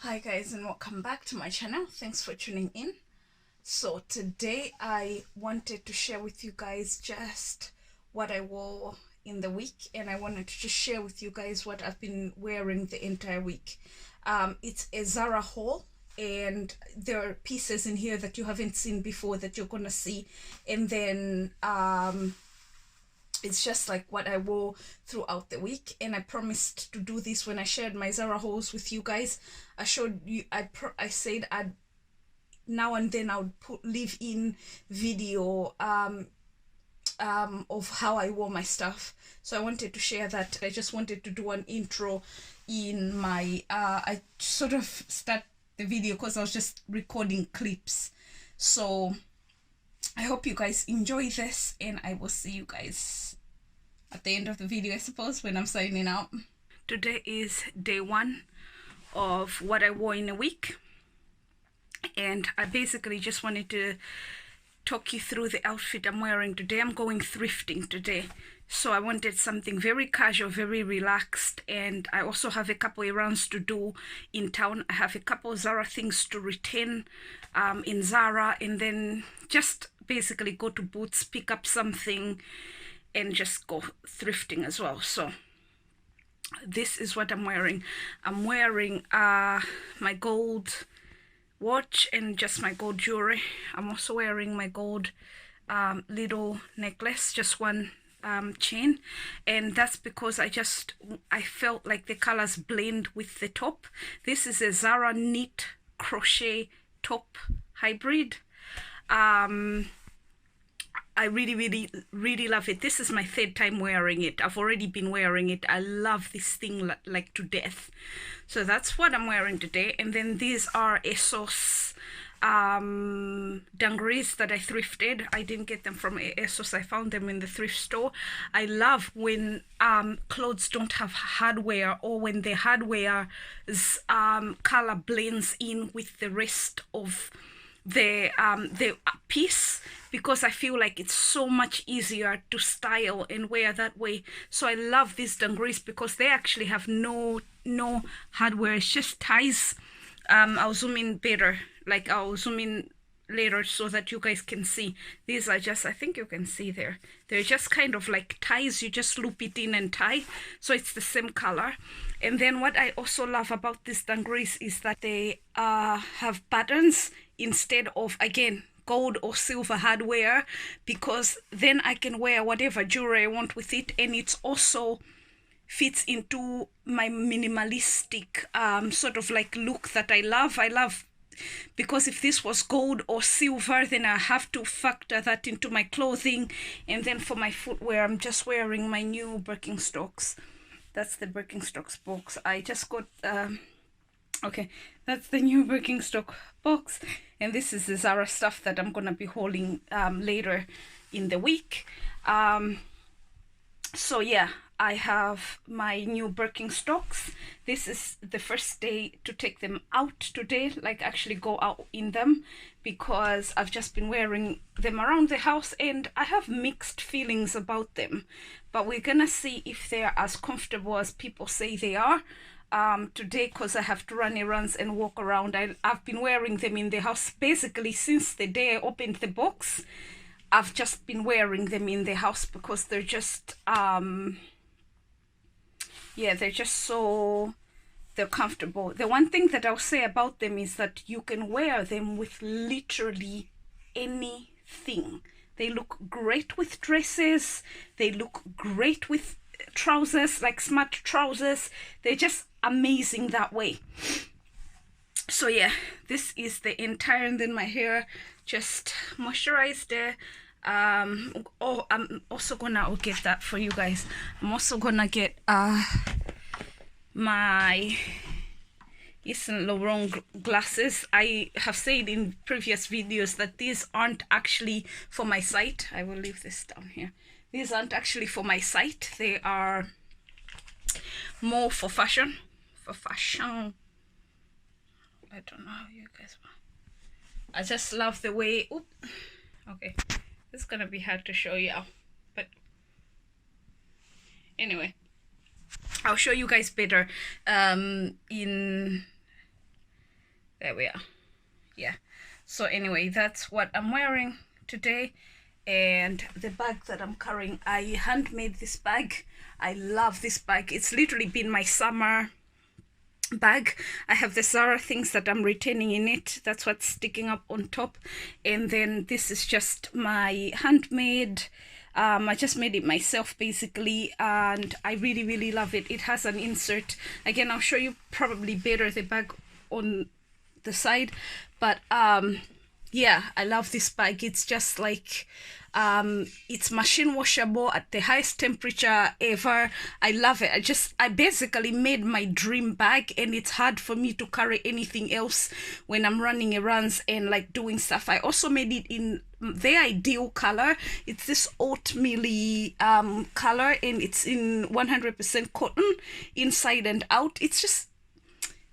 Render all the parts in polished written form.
Hi guys, and welcome back to my channel. Thanks for tuning in. So today I wanted to share with you guys just what I wore in the week, and I wanted to just share with you guys what I've been wearing the entire week. It's a Zara haul, and there are pieces in here that you haven't seen before that you're gonna see, and then it's just like what I wore throughout the week. And I promised to do this when I shared my Zara hauls with you guys. I showed you, I said I'd now and then I would leave in video of how I wore my stuff. So I wanted to share that. I just wanted to do an intro in my I sort of start the video because I was just recording clips. So I hope you guys enjoy this, and I will see you guys at the end of the video, I suppose, when I'm signing out. Today is day one of what I wore in a week, and I basically just wanted to talk you through the outfit I'm wearing today. I'm going thrifting today, so I wanted something very casual, very relaxed, and I also have a couple errands to do in town. I have a couple Zara things to return in Zara, and then just basically go to Boots, pick up something, and just go thrifting as well. So this is what I'm wearing. I'm wearing my gold watch and just my gold jewelry. I'm also wearing my gold little necklace, just one chain, and that's because I felt like the colors blend with the top. This is a Zara knit crochet top hybrid. I really love it. This is my third time wearing it. I've already been wearing it. I love this thing like to death. So that's what I'm wearing today. And then these are ASOS dungarees that I thrifted. I didn't get them from ASOS. I found them in the thrift store. I love when clothes don't have hardware, or when the hardware's color blends in with the rest of the piece, because I feel like it's so much easier to style and wear that way. So I love these dungarees because they actually have no hardware. It's just ties. I'll zoom in better, like I'll zoom in later so that you guys can see. These are just, I think you can see there, they're just kind of like ties. You just loop it in and tie, so it's the same color. And then what I also love about these dungarees is that they have buttons instead of, again, gold or silver hardware, because then I can wear whatever jewelry I want with it, and it's also fits into my minimalistic sort of like look that I love. Because if this was gold or silver, then I have to factor that into my clothing. And then for my footwear, I'm just wearing my new Birkenstocks. That's the Birkenstocks box. I just got okay, that's the new Birkenstock box, and this is the Zara stuff that I'm gonna be hauling later in the week. So yeah, I have my new Birkenstocks. This is the first day to take them out today, like actually go out in them, because I've just been wearing them around the house and I have mixed feelings about them. But we're gonna see if they're as comfortable as people say they are today, because I have to run errands and walk around. I've been wearing them in the house basically since the day I opened the box. I've just been wearing them in the house because they're just yeah, they're just so, they're comfortable. The one thing that I'll say about them is that you can wear them with literally anything. They look great with dresses, they look great with trousers, like smart trousers. They're just amazing that way. So yeah, this is the entire, and then my hair just moisturized there. Oh, I'm also gonna, I'll get that for you guys. I'm also gonna get my Yves Saint Laurent glasses. I have said in previous videos that these aren't actually for my site. I will leave this down here. These aren't actually for my site. They are more for fashion. For fashion. I don't know how you guys want. I just love the way, oop, okay, it's gonna be hard to show you, but anyway, I'll show you guys better in There we are. Yeah, so anyway, that's what I'm wearing today. And the bag that I'm carrying, I handmade this bag. I love this bag. It's literally been my summer bag. I have the Zara things that I'm retaining in it. That's what's sticking up on top. And then this is just my handmade. I just made it myself basically, and I really love it. It has an insert. Again, I'll show you probably better the bag on the side, but yeah, I love this bag. It's just like it's machine washable at the highest temperature ever. I love it. I basically made my dream bag, and it's hard for me to carry anything else when I'm running errands and like doing stuff. I also made it in the ideal color. It's this oatmeal color, and it's in 100% cotton inside and out. It's just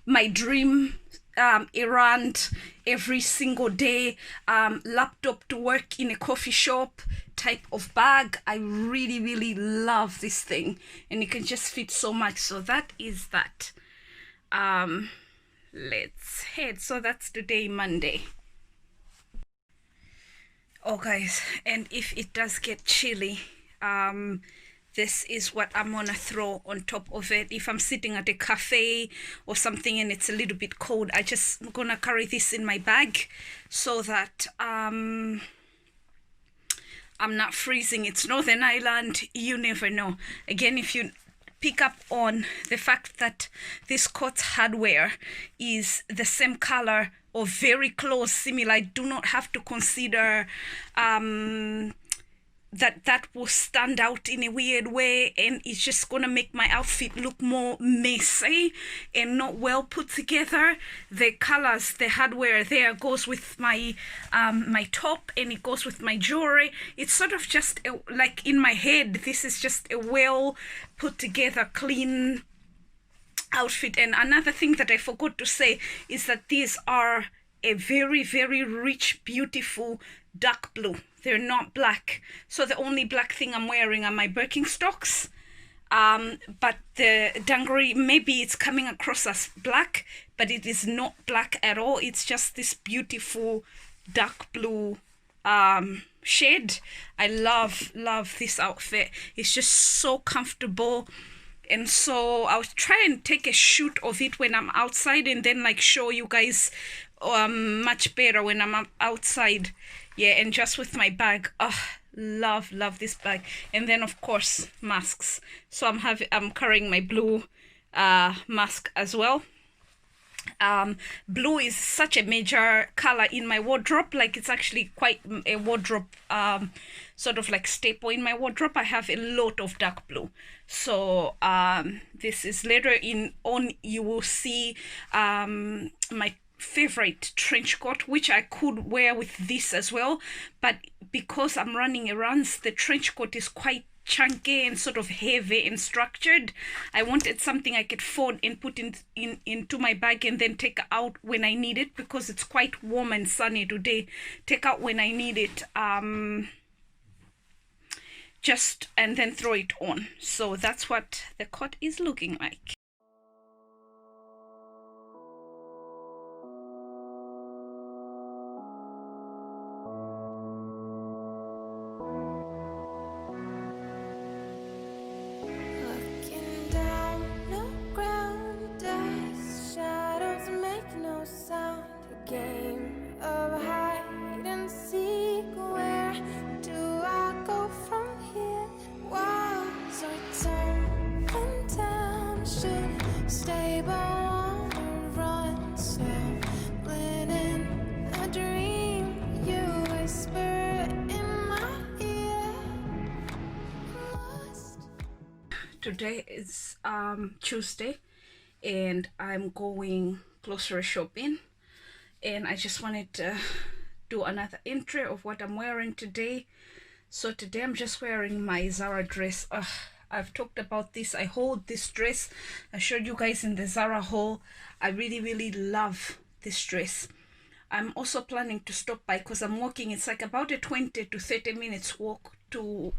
my dream errand every single day, laptop to work in a coffee shop type of bag. I really love this thing, and it can just fit so much. So that is that. Let's head. So that's today, Monday. Oh guys, and if it does get chilly, this is what I'm gonna throw on top of it. If I'm sitting at a cafe or something and it's a little bit cold, I just gonna carry this in my bag so that I'm not freezing. It's Northern Ireland, you never know. Again, if you pick up on the fact that this coat's hardware is the same color or very close, similar, I do not have to consider that will stand out in a weird way, and it's just gonna make my outfit look more messy and not well put together. The colors, the hardware there goes with my my top, and it goes with my jewelry. It's sort of just like in my head, this is just a well put together, clean outfit. And another thing that I forgot to say is that these are a very rich, beautiful dark blue. They're not black. So the only black thing I'm wearing are my Birkenstocks. But the dungaree, maybe it's coming across as black, but it is not black at all. It's just this beautiful dark blue shade. I love this outfit. It's just so comfortable. And so I'll try and take a shoot of it when I'm outside, and then like show you guys much better when I'm outside. Yeah, and just with my bag. Oh, love this bag. And then of course masks. So I'm carrying my blue mask as well. Blue is such a major color in my wardrobe. Like, it's actually quite a wardrobe sort of like staple in my wardrobe. I have a lot of dark blue. So this is later on you will see my favorite trench coat, which I could wear with this as well, but because I'm running errands, the trench coat is quite chunky and sort of heavy and structured. I wanted something I could fold and put into my bag and then take out when I need it, because it's quite warm and sunny today. Take out when I need it, just and then throw it on. So that's what the coat is looking like. Today is Tuesday, and I'm going grocery shopping, and I just wanted to do another entry of what I'm wearing today. So today I'm just wearing my Zara dress. I've talked about this. I hold this dress. I showed you guys in the Zara haul. I really love this dress. I'm also planning to stop by because I'm walking. It's like about a 20 to 30 minutes walk to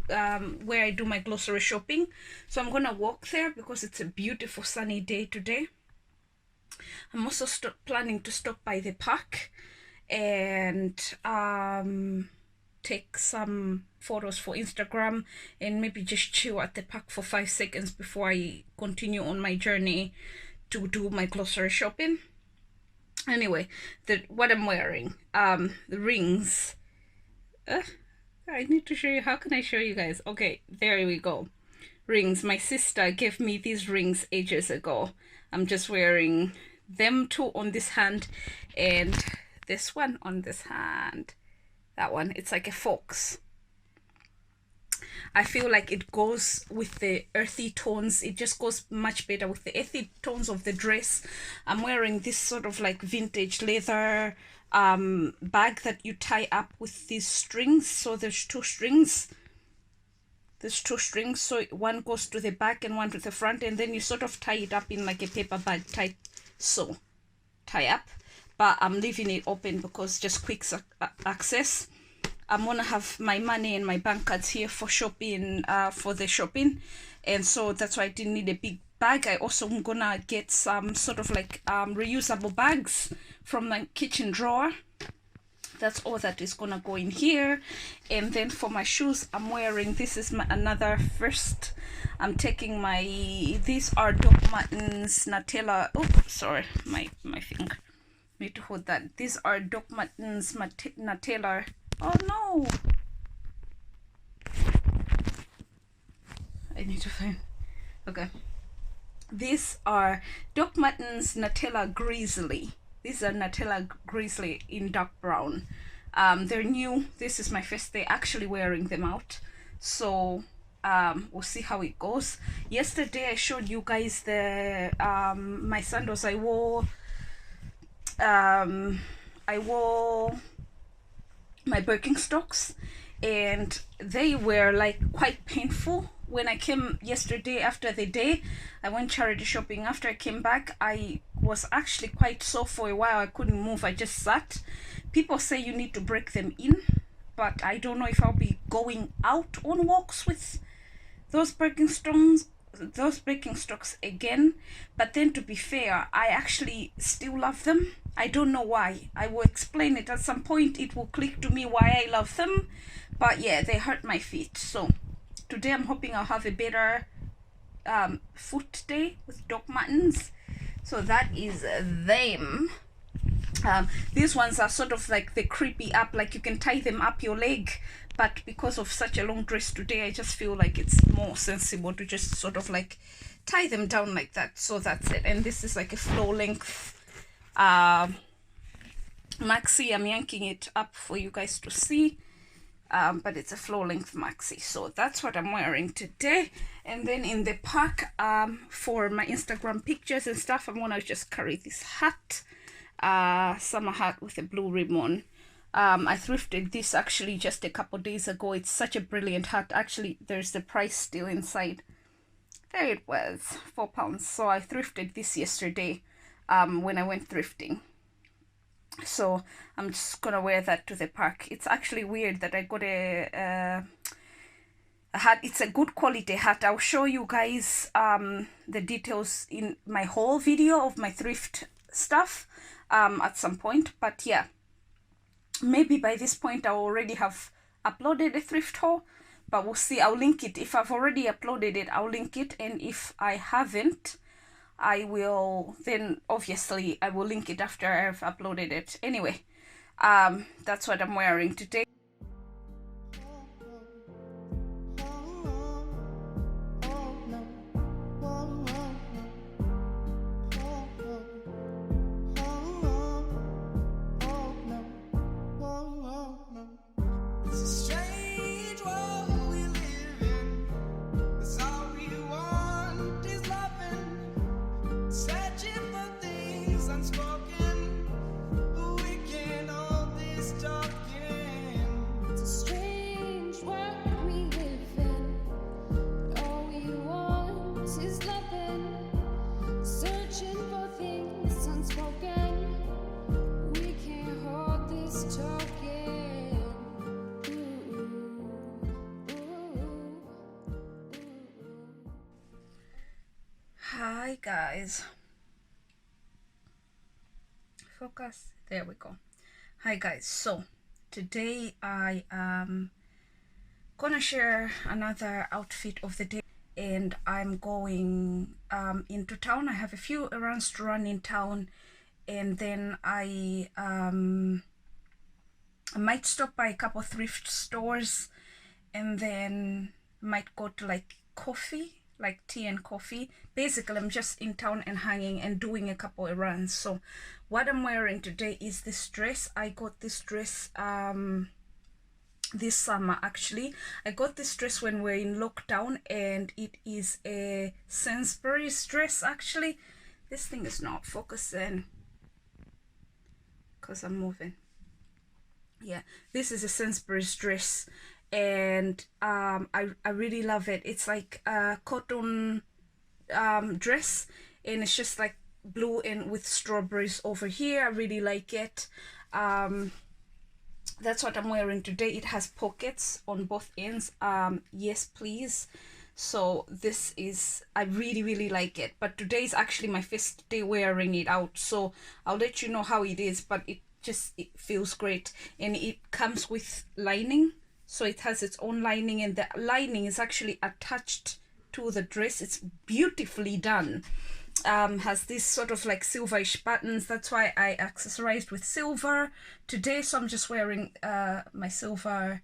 where I do my grocery shopping. So I'm gonna walk there because it's a beautiful sunny day today. I'm also planning to stop by the park and take some photos for Instagram and maybe just chill at the park for 5 seconds before I continue on my journey to do my grocery shopping. Anyway, what I'm wearing, the rings. I need to show you. How can I show you guys? Okay, there we go. Rings. My sister gave me these rings ages ago. I'm just wearing them two on this hand and this one on this hand. That one, it's like a fox. I feel like it goes with the earthy tones. It just goes much better with the earthy tones of the dress. I'm wearing this sort of like vintage leather bag that you tie up with these strings. So there's two strings. So one goes to the back and one to the front, and then you sort of tie it up in like a paper bag type. So tie up, but I'm leaving it open because just quick access. I'm gonna have my money and my bank cards here for shopping, for the shopping, and so that's why I didn't need a big bag. I also am gonna get some sort of like reusable bags from my kitchen drawer. That's all that is gonna go in here. And then for my shoes, I'm wearing, this is my another first. I'm taking my, these are Doc Martens Nutella. Oh, sorry, my finger. Need to hold that. These are Doc Martens Nutella. Oh no! I need to find. Okay. These are Doc Martens Nutella Grizzly. These are Nutella Grizzly in dark brown. They're new. This is my first day actually wearing them out. So we'll see how it goes. Yesterday I showed you guys the my sandals. I wore my Birkenstocks, and they were like quite painful when I came yesterday. After the day I went charity shopping, after I came back I was actually quite sore for a while. I couldn't move, I just sat. People say you need to break them in, but I don't know if I'll be going out on walks with those Birkenstocks again. But then, to be fair, I actually still love them. I don't know why. I will explain it at some point. It will click to me why I love them. But yeah, they hurt my feet. So today I'm hoping I'll have a better foot day with Doc Martens. So that is them. These ones are sort of like the creepy up, like you can tie them up your leg, but because of such a long dress today, I just feel like it's more sensible to just sort of like tie them down like that. So that's it. And this is like a floor length maxi. I'm yanking it up for you guys to see, but it's a floor length maxi. So that's what I'm wearing today. And then in the park, for my Instagram pictures and stuff, I'm gonna just carry this hat, summer hat with a blue ribbon. I thrifted this actually just a couple days ago. It's such a brilliant hat. Actually, there's the price still inside. There it was, £4. So I thrifted this yesterday when I went thrifting. So I'm just gonna wear that to the park. It's actually weird that I got a hat. It's a good quality hat. I'll show you guys the details in my whole video of my thrift stuff at some point. But yeah, maybe by this point I already have uploaded a thrift haul, but we'll see. I'll link it. If I've already uploaded it, I'll link it, and if I haven't, I will, then obviously I will link it after I've uploaded it. Anyway, that's what I'm wearing today. Hi guys. focus. There we go. Hi guys, so today I am gonna share another outfit of the day, and I'm going into town. I have a few errands to run in town, and then I might stop by a couple thrift stores, and then might go to like coffee, like tea and coffee. Basically, I'm just in town and hanging and doing a couple errands. So what I'm wearing today is this dress. I got this dress this summer. Actually, I got this dress when we're in lockdown, and it is a Sainsbury's dress. Actually, this thing is not focusing because I'm moving. Yeah, this is a Sainsbury's dress, and I really love it. It's like a cotton dress, and it's just like blue and with strawberries over here. I really like it. That's what I'm wearing today. It has pockets on both ends. Yes please. So this is, I really like it, but today is actually my first day wearing it out, so I'll let you know how it is. But it feels great, and it comes with lining, so it has its own lining, and the lining is actually attached to the dress. It's beautifully done. Has this sort of like silverish buttons. That's why I accessorized with silver today. So I'm just wearing my silver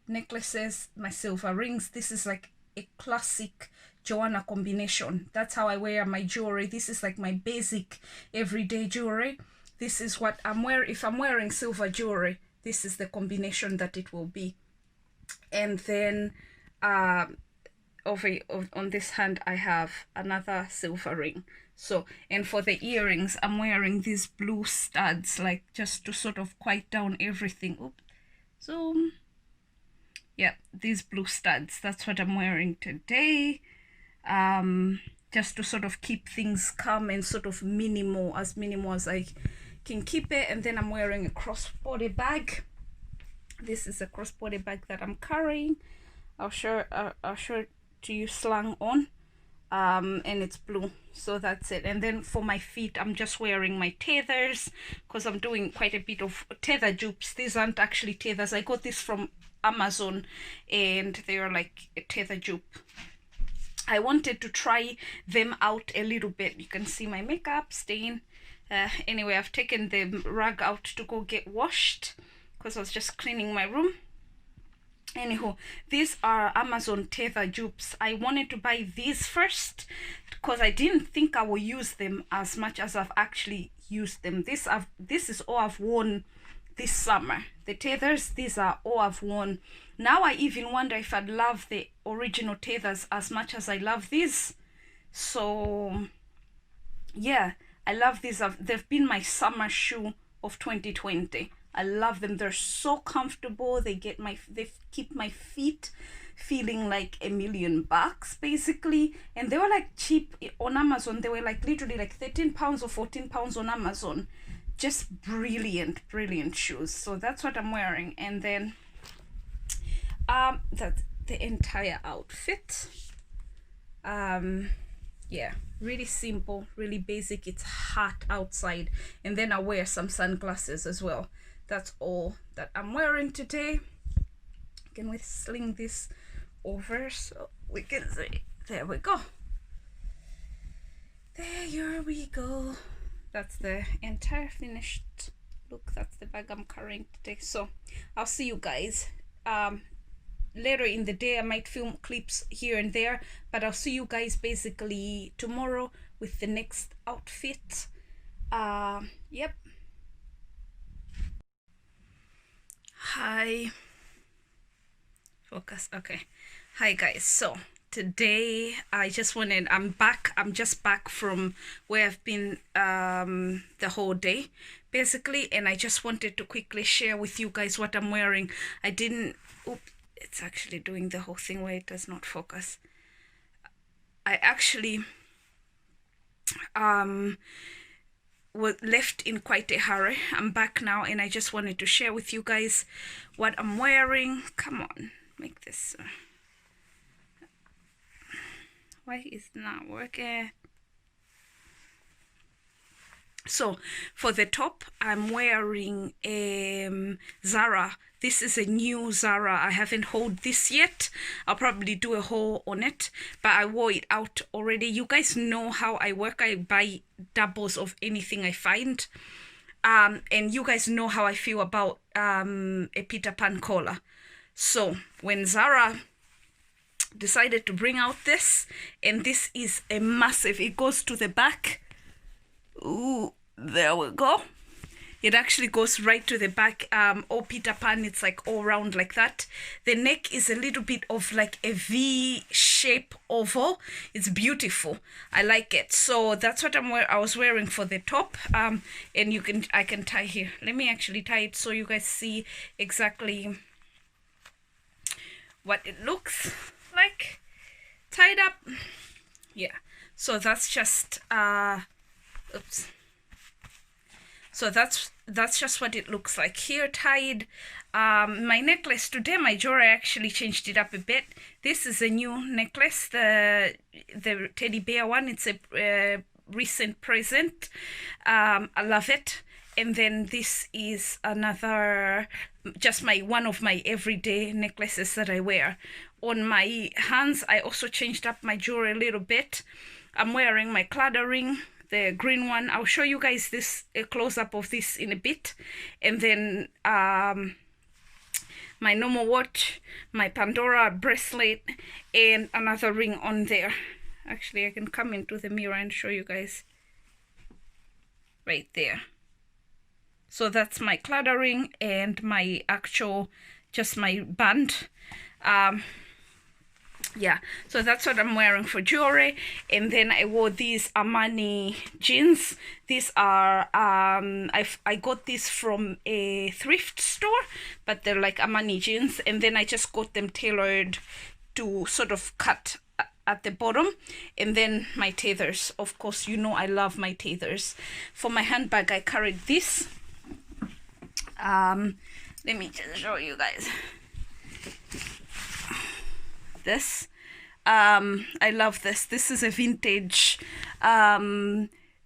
necklaces, my silver rings. This is like a classic Joanna combination. That's how I wear my jewelry. This is like my basic everyday jewelry. This is what I'm wearing. If I'm wearing silver jewelry, this is the combination that it will be. And then over on this hand I have another silver ring. So, and for the earrings, I'm wearing these blue studs, like just to sort of quiet down everything. Oops. So yeah, these blue studs, that's what I'm wearing today, just to sort of keep things calm and sort of minimal as I can keep it. And then I'm wearing a crossbody bag. This is a crossbody bag that I'm carrying. I'll show it to you slung on, and it's blue. So that's it. And then for my feet, I'm just wearing my tethers, because I'm doing quite a bit of tether dupes. These aren't actually tethers. I got this from Amazon, and they are like a tether dupe. I wanted to try them out a little bit. You can see my makeup stain. Anyway, I've taken the rag out to go get washed because I was just cleaning my room. Anyhow, these are Amazon tether dupes. I wanted to buy these first because I didn't think I will use them as much as I've actually used them. This is all I've worn this summer. The tethers, these are all I've worn. Now I even wonder if I'd love the original tethers as much as I love these. So yeah, I love these. They've been my summer shoe of 2020. I love them. They're so comfortable. They keep my feet feeling like $1,000,000 basically. And they were like cheap on Amazon. They were like literally like £13 or £14 on Amazon. Just brilliant shoes. So that's what I'm wearing. And then that's the entire outfit. Yeah, really simple, really basic. It's hot outside, and then I wear some sunglasses as well. That's all that I'm wearing today. Can we sling this over so we can see? There we go. There we go. That's the entire finished look. That's the bag I'm carrying today. So I'll see you guys later in the day. I might film clips here and there, but I'll see you guys basically tomorrow with the next outfit. Yep. Hi, focus. Okay. Hi guys, so today I'm just back from where I've been the whole day basically, and I just wanted to quickly share with you guys what I'm wearing. I didn't, it's actually doing the whole thing where it does not focus. I actually was left in quite a hurry. I'm back now, and I just wanted to share with you guys what I'm wearing. Come on, make this why is it not working? So for the top, I'm wearing Zara. This is a new Zara. I haven't hauled this yet. I'll probably do a haul on it, but I wore it out already. You guys know how I work. I buy doubles of anything I find. And you guys know how I feel about a Peter Pan collar. So when Zara decided to bring out this, and this is a massive, it goes to the back. Ooh, there we go. It actually goes right to the back. Or Peter Pan, it's like all round like that. The neck is a little bit of like a V shape oval. It's beautiful. I like it. So that's what I was wearing for the top. And I can tie here. Let me actually tie it so you guys see exactly what it looks like tied up. Yeah. So that's just oops. So that's just what it looks like here tied. My necklace today, my jewelry, actually changed it up a bit. This is a new necklace, the teddy bear one. It's a recent present. I love it. And then this is another, just one of my everyday necklaces that I wear. On my hands, I also changed up my jewelry a little bit. I'm wearing my cladding ring, the green one. I'll show you guys a close-up of this in a bit. And then my normal watch, my Pandora bracelet, and another ring on there. Actually, I can come into the mirror and show you guys right there. So that's my cladding ring and my actual, just my band. Yeah, so that's what I'm wearing for jewelry. And then I wore these Armani jeans. These are I got these from a thrift store, but they're like Armani jeans. And then I just got them tailored to sort of cut at the bottom. And then my tethers, of course, you know I love my tethers. For my handbag, I carried this. Let me just show you guys this. I love this. This is a vintage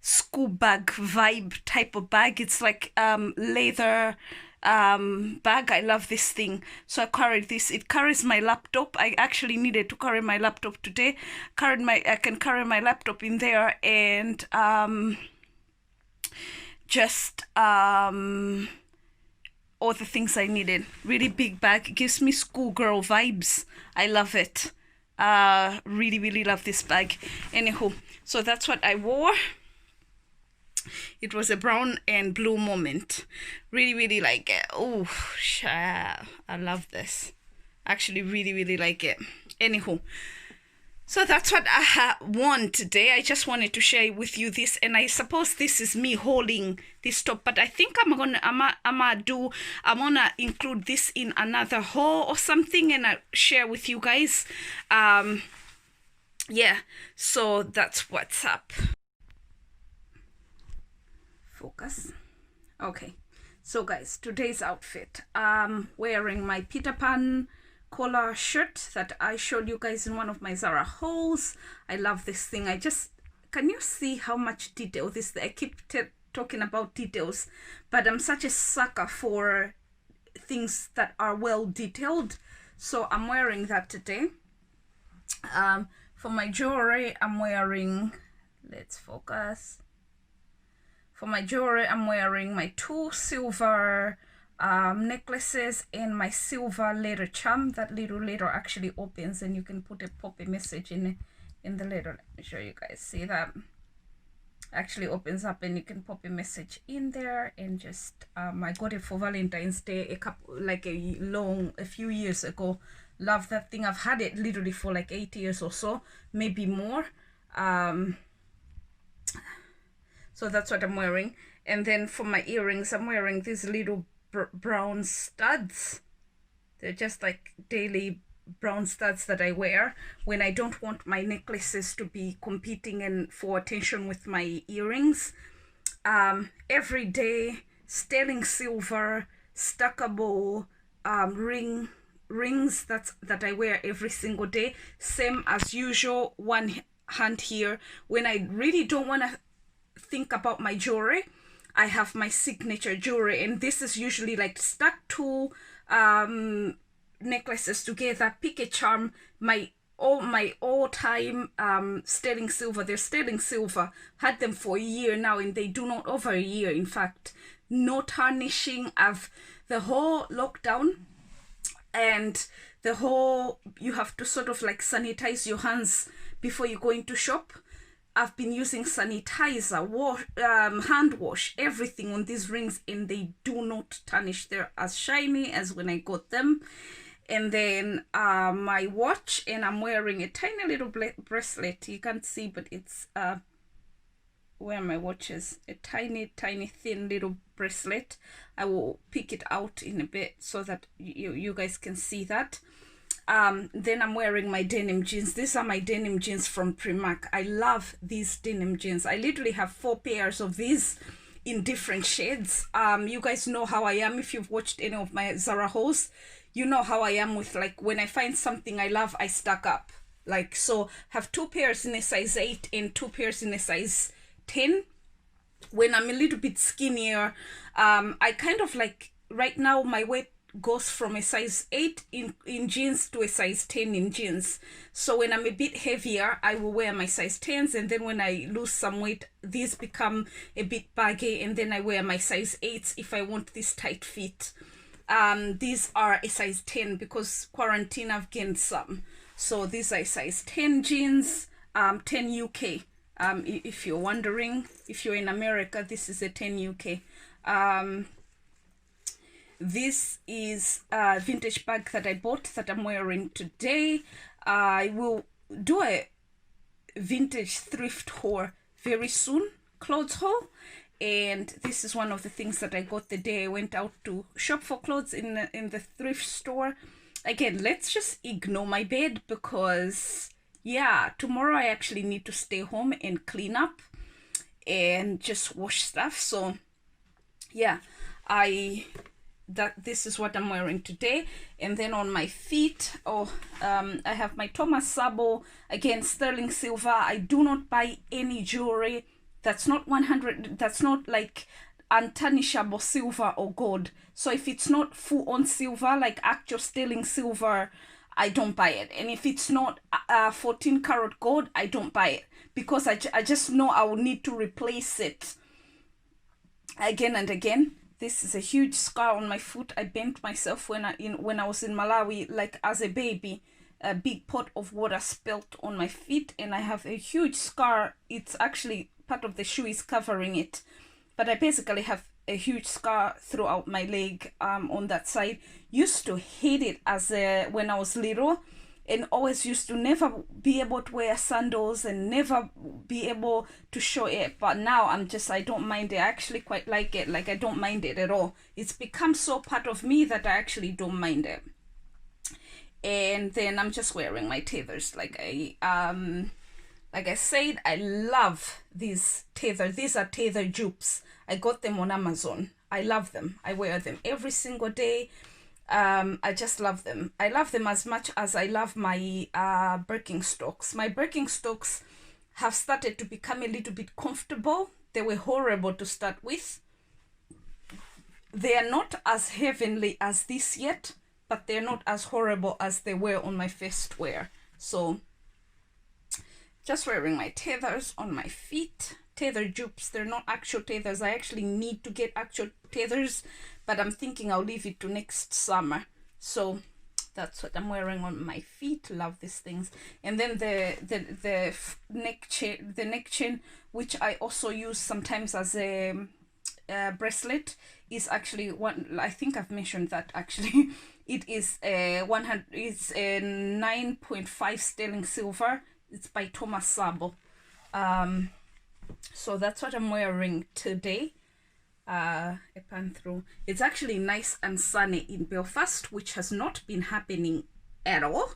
school bag vibe type of bag. It's like leather bag. I love this thing. So I carried this. It carries my laptop. I actually needed to carry my laptop today. I can carry my laptop in there, and just all the things I needed. Really big bag. It gives me schoolgirl vibes. I love it. Really, really love this bag. Anywho, so that's what I wore. It was a brown and blue moment. Really, really like it. Oh, I love this. Actually, really, really like it. Anywho, so that's what I won today. I just wanted to share with you this, and I suppose this is me holding this top, but I think I'm gonna include this in another haul or something, and I'll share with you guys. Yeah, so that's what's up. Focus. Okay, so guys, today's outfit. Wearing my Peter Pan collar shirt that I showed you guys in one of my Zara hauls. I love this thing. Can you see how much detail this? I keep talking about details, but I'm such a sucker for things that are well detailed. So I'm wearing that today. For my jewelry, I'm wearing, let's focus. For my jewelry, I'm wearing my 2 silver necklaces and my silver letter charm. That little letter actually opens, and you can pop a message in the letter. Let me show you guys. See that? Actually opens up, and you can pop a message in there. And just I got it for Valentine's Day a few years ago. Love that thing. I've had it literally for like 8 years or so, maybe more. So that's what I'm wearing. And then for my earrings, I'm wearing these little brown studs. They're just like daily brown studs that I wear when I don't want my necklaces to be competing and for attention with my earrings. Everyday sterling silver stackable rings that I wear every single day, same as usual. One hand here when I really don't want to think about my jewelry, I have my signature jewelry, and this is usually like stuck to necklaces together. Pick a charm, my all-time sterling silver. They're sterling silver. Had them for a year now, and they do not, over a year in fact. No tarnishing. Of the whole lockdown and the whole, you have to sort of like sanitize your hands before you go into shop. I've been using sanitizer, hand wash, everything on these rings, and they do not tarnish. They're as shiny as when I got them. And then my watch, and I'm wearing a tiny little bracelet. You can't see, but it's where my watch is. A tiny thin little bracelet. I will pick it out in a bit so that you guys can see that. Then I'm wearing my denim jeans. These are my denim jeans from Primark. I love these denim jeans. I literally have 4 pairs of these in different shades. You guys know how I am. If you've watched any of my Zara hauls, you know how I am with, like, when I find something I love, I stack up. Like, so have 2 pairs in a size 8 and 2 pairs in a size 10. When I'm a little bit skinnier, I kind of like, right now my weight goes from a size 8 in jeans to a size 10 in jeans. So when I'm a bit heavier, I will wear my size 10s, and then when I lose some weight, these become a bit baggy, and then I wear my size 8s if I want this tight fit. These are a size 10 because quarantine I've gained some. So these are size 10 jeans, 10 UK. If you're wondering, if you're in America, this is a 10 UK. This is a vintage bag that I bought that I'm wearing today. I will do a vintage thrift haul very soon, clothes haul. And this is one of the things that I got the day I went out to shop for clothes in the thrift store. Again, let's just ignore my bed because, yeah, tomorrow I actually need to stay home and clean up and just wash stuff. So, yeah, this is what I'm wearing today. And then on my feet, I have my Thomas Sabo, again, sterling silver. I do not buy any jewelry that's not 100, that's not like untarnishable silver or gold. So if it's not full on silver, like actual sterling silver, I don't buy it. And if it's not 14 karat gold, I don't buy it, because I just know I will need to replace it again and again. This is a huge scar on my foot. I bent myself when I was in Malawi, like as a baby. A big pot of water spilled on my feet, and I have a huge scar. It's actually part of the shoe is covering it, but I basically have a huge scar throughout my leg on that side. Used to hate it as when I was little, and always used to never be able to wear sandals and never be able to show it. But now I don't mind it. I actually quite like it. Like, I don't mind it at all. It's become so part of me that I actually don't mind it. And then I'm just wearing my tethers. Like I said, I love these tethers. These are tether dupes. I got them on Amazon. I love them. I wear them every single day. I just love them. I love them as much as I love my Birkenstocks. My Birkenstocks have started to become a little bit comfortable. They were horrible to start with. They are not as heavenly as this yet, but they're not as horrible as they were on my first wear. So just wearing my tethers on my feet. Tether dupes. They're not actual tethers. I actually need to get actual tethers, but I'm thinking I'll leave it to next summer. So that's what I'm wearing on my feet. Love these things. And then the neck chain, which I also use sometimes as a bracelet, is actually one. I think I've mentioned that actually. It is a 100. It's a 9.5 sterling silver. It's by Thomas Sabo. So that's what I'm wearing today. A pan through. It's actually nice and sunny in Belfast, which has not been happening at all.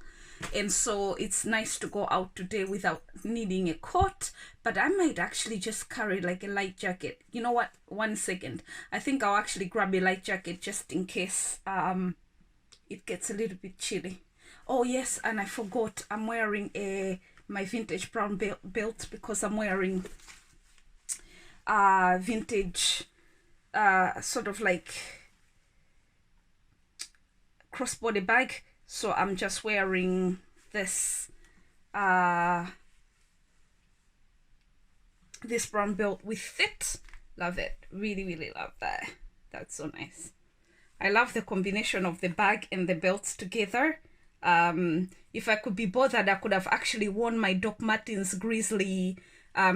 And so it's nice to go out today without needing a coat. But I might actually just carry like a light jacket. You know what? 1 second. I think I'll actually grab a light jacket just in case it gets a little bit chilly. Oh yes, and I forgot. I'm wearing my vintage brown belt because I'm wearing vintage sort of like crossbody bag. So I'm just wearing this this brown belt with it. Love it. Really love that. That's so nice. I love the combination of the bag and the belts together. If I could be bothered, I could have actually worn my Doc Martens Grizzly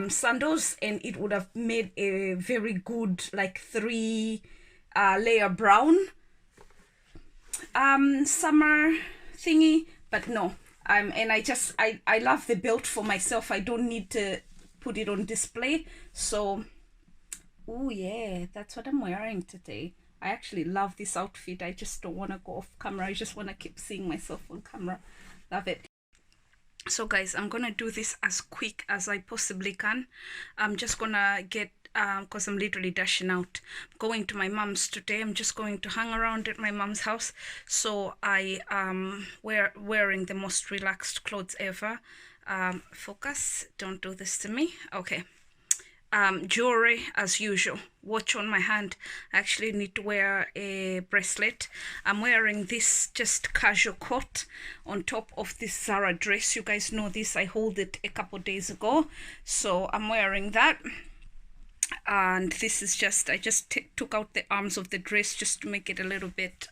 sandals, and it would have made a very good like 3 layer brown summer thingy. But no, and I love the belt for myself. I don't need to put it on display. So oh yeah, that's what I'm wearing today. I actually love this outfit. I just don't want to go off camera. I just want to keep seeing myself on camera. Love it. So guys, I'm gonna do this as quick as I possibly can. I'm just gonna get because I'm literally dashing out, going to my mom's today. I'm just going to hang around at my mom's house. So I wearing the most relaxed clothes ever. Focus, don't do this to me. Okay. Jewelry as usual. Watch on my hand. I actually need to wear a bracelet. I'm wearing this just casual coat on top of this Zara dress. You guys know this. I hauled it a couple days ago, so I'm wearing that. And this is just, I just took out the arms of the dress just to make it a little bit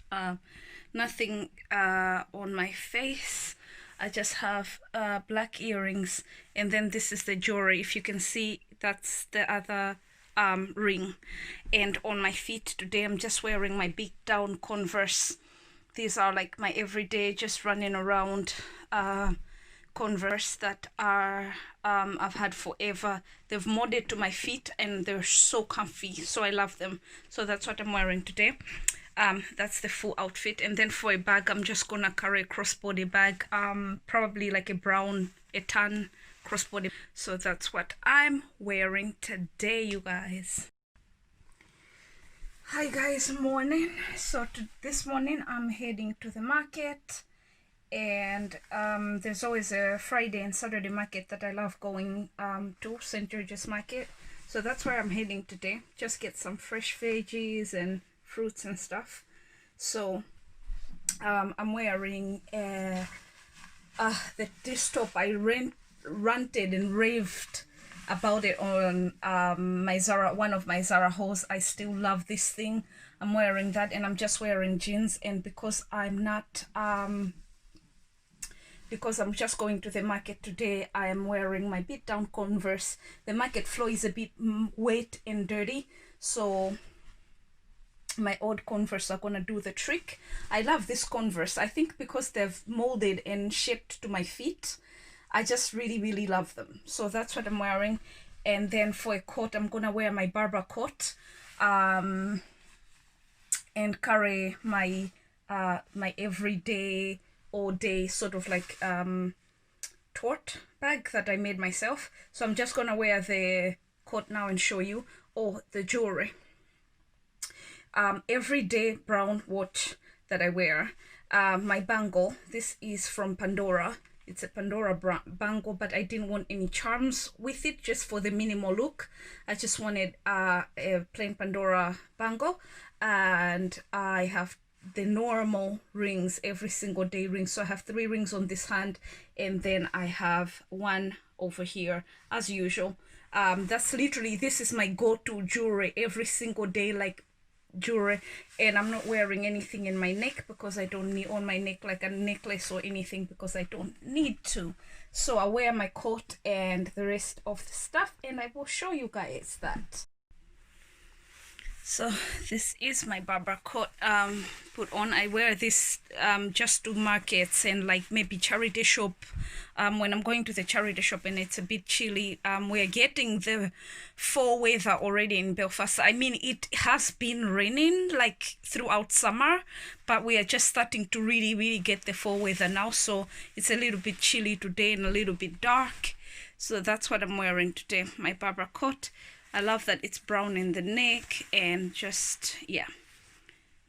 nothing on my face. I just have black earrings, and then this is the jewelry. If you can see, that's the other ring. And on my feet today, I'm just wearing my big down Converse. These are like my everyday, just running around Converse that are I've had forever. They've modded to my feet and they're so comfy, so I love them. So that's what I'm wearing today. That's the full outfit. And then for a bag, I'm just gonna carry a crossbody bag, probably like a tan crossbody. So that's what I'm wearing today, you guys. Hi guys, morning. So this morning I'm heading to the market, and there's always a Friday and Saturday market that I love going to, St. George's Market. So that's where I'm heading today. Just get some fresh veggies and fruits and stuff. So I'm wearing this top. I ranted and raved about it on my Zara, one of my Zara hauls. I still love this thing. I'm wearing that, and I'm just wearing jeans. And because I'm not because I'm just going to the market today, I am wearing my beat down Converse. The market floor is a bit wet and dirty, so my old Converse are gonna do the trick. I love this Converse. I think because they've molded and shaped to my feet, I just really love them. So that's what I'm wearing. And then for a coat, I'm gonna wear my Barber coat and carry my my everyday all day sort of like tote bag that I made myself. So I'm just gonna wear the coat now and show you. Oh, the jewelry. Everyday brown watch that I wear. My bangle, this is from Pandora. It's a Pandora bangle, but I didn't want any charms with it, just for the minimal look. I just wanted a plain Pandora bangle, and I have the normal rings, every single day rings. So I have 3 rings on this hand, and then I have 1 over here as usual. That's literally, this is my go-to jewelry every single day, like jewelry. And I'm not wearing anything in my neck because I don't need on my neck like a necklace or anything, because I don't need to. So I wear my coat and the rest of the stuff, and I will show you guys that. So this is my Barber coat put on. I wear this just to markets and like maybe charity shop. When I'm going to the charity shop and it's a bit chilly, we're getting the fall weather already in Belfast. I mean, it has been raining like throughout summer, but we are just starting to really get the fall weather now. So it's a little bit chilly today and a little bit dark. So that's what I'm wearing today, my Barber coat. I love that it's brown in the neck, and just, yeah,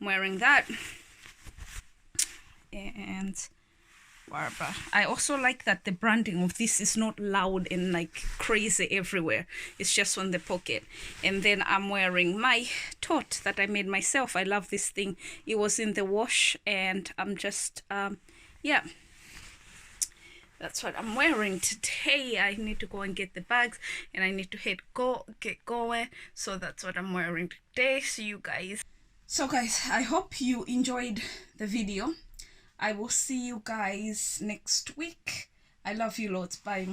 I'm wearing that. And But I also like that the branding of this is not loud and like crazy everywhere. It's just on the pocket. And then I'm wearing my tote that I made myself. I love this thing. It was in the wash, and I'm just yeah, that's what I'm wearing today. I need to go and get the bags, and I need to get going. So that's what I'm wearing today. See you guys. So guys, I hope you enjoyed the video. I will see you guys next week. I love you loads. Bye.